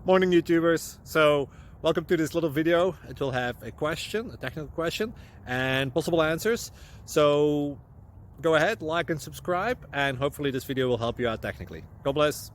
Morning YouTubers. So welcome to this little video. It will have a question, a technical question, and possible answers. So go ahead, like and subscribe, and hopefully this video will help you out technically. God bless.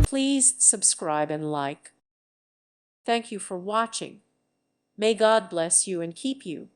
Please subscribe and like. Thank you for watching. May God bless you and keep you.